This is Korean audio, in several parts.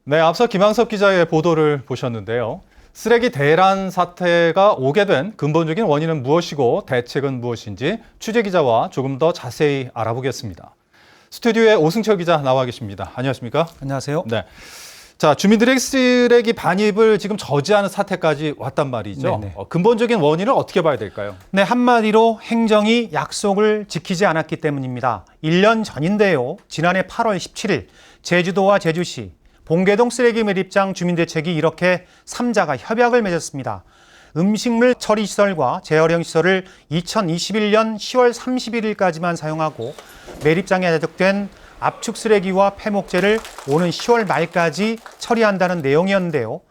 네, 앞서 김항섭 기자의 보도를 보셨는데요. 쓰레기 대란 사태가 오게 된 근본적인 원인은 무엇이고 대책은 무엇인지 취재 기자와 조금 더 자세히 알아보겠습니다. 스튜디오에 오승철 기자 나와 계십니다. 안녕하십니까? 안녕하세요. 네. 자, 주민들의 쓰레기 반입을 지금 저지하는 사태까지 왔단 말이죠. 근본적인 원인을 어떻게 봐야 될까요? 네, 한마디로 행정이 약속을 지키지 않았기 때문입니다. 1년 전인데요. 지난해 8월 17일 제주도와 제주시 봉계동 쓰레기 매립장 주민대책이 이렇게 3자가 협약을 맺었습니다. 음식물 처리시설과 재활용 시설을 2021년 10월 31일까지만 사용하고 매립장에 제적된 압축 쓰레기와 폐목재를 오는 10월 말까지 처리한다는 내용이었는데요.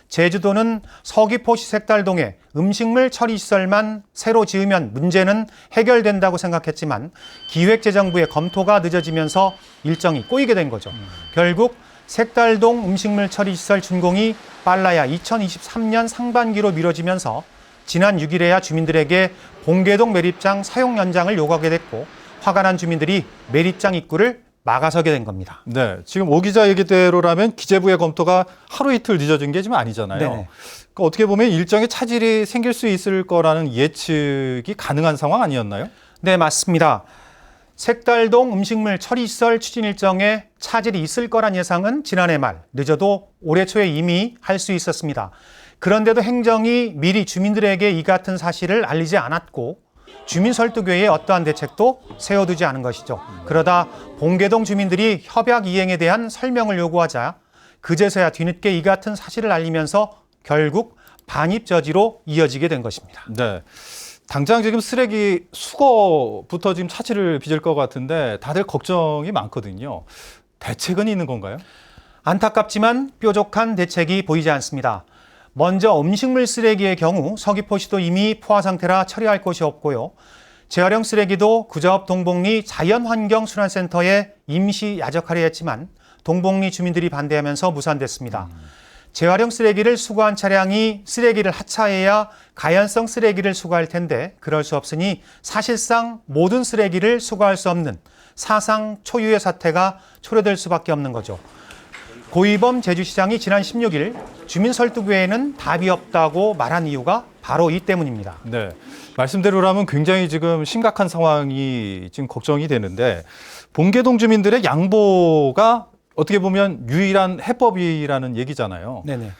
제주도는 서귀포시 색달동에 음식물 처리시설만 새로 지으면 문제는 해결된다고 생각했지만 기획재정부의 검토가 늦어지면서 일정이 꼬이게 된 거죠. 결국 색달동 음식물 처리시설 준공이 빨라야 2023년 상반기로 미뤄지면서 지난 6일에야 주민들에게 봉계동 매립장 사용 연장을 요구하게 됐고 화가 난 주민들이 매립장 입구를 막아서게 된 겁니다. 네, 지금 오 기자 얘기대로라면 기재부의 검토가 하루 이틀 늦어진 게 지금 아니잖아요. 그러니까 어떻게 보면 일정에 차질이 생길 수 있을 거라는 예측이 가능한 상황 아니었나요? 네, 맞습니다. 색달동 음식물 처리시설 추진 일정에 차질이 있을 거란 예상은 지난해 말, 늦어도 올해 초에 이미 할 수 있었습니다. 그런데도 행정이 미리 주민들에게 이 같은 사실을 알리지 않았고 주민 설득 외에 어떠한 대책도 세워두지 않은 것이죠. 그러다 봉계동 주민들이 협약 이행에 대한 설명을 요구하자 그제서야 뒤늦게 이 같은 사실을 알리면서 결국 반입 저지로 이어지게 된 것입니다. 네. 당장 지금 쓰레기 수거부터 지금 차질을 빚을 것 같은데 다들 걱정이 많거든요. 대책은 있는 건가요? 안타깝지만 뾰족한 대책이 보이지 않습니다. 먼저 음식물 쓰레기의 경우 서귀포시도 이미 포화 상태라 처리할 곳이 없고요. 재활용 쓰레기도 구자읍 동복리 자연환경순환센터에 임시 야적하려 했지만 동복리 주민들이 반대하면서 무산됐습니다. 재활용 쓰레기를 수거한 차량이 쓰레기를 하차해야 가연성 쓰레기를 수거할 텐데 그럴 수 없으니 사실상 모든 쓰레기를 수거할 수 없는 사상 초유의 사태가 초래될 수밖에 없는 거죠. 고이범 제주시장이 지난 16일 주민 설득 외에는 답이 없다고 말한 이유가 바로 이 때문입니다. 네, 말씀대로라면 굉장히 지금 심각한 상황이 지금 걱정이 되는데 봉계동 주민들의 양보가 어떻게 보면 유일한 해법이라는 얘기잖아요. 네네.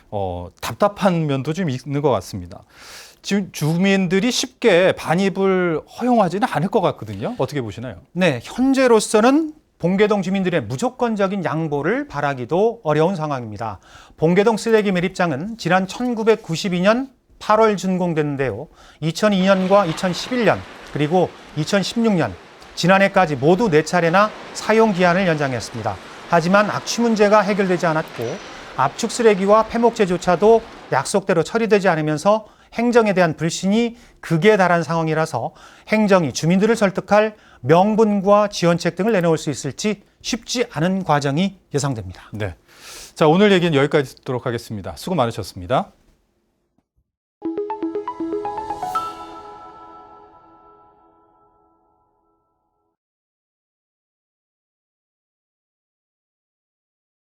답답한 면도 좀 있는 것 같습니다. 지금 주민들이 쉽게 반입을 허용하지는 않을 것 같거든요. 어떻게 보시나요? 네, 현재로서는 봉계동 주민들의 무조건적인 양보를 바라기도 어려운 상황입니다. 봉계동 쓰레기 매립장은 지난 1992년 8월 준공됐는데요. 2002년과 2011년 그리고 2016년 지난해까지 모두 4차례나 사용 기한을 연장했습니다. 하지만 악취 문제가 해결되지 않았고 압축 쓰레기와 폐목재조차도 약속대로 처리되지 않으면서 행정에 대한 불신이 극에 달한 상황이라서 행정이 주민들을 설득할 명분과 지원책 등을 내놓을 수 있을지 쉽지 않은 과정이 예상됩니다. 네. 자, 오늘 얘기는 여기까지 듣도록 하겠습니다. 수고 많으셨습니다.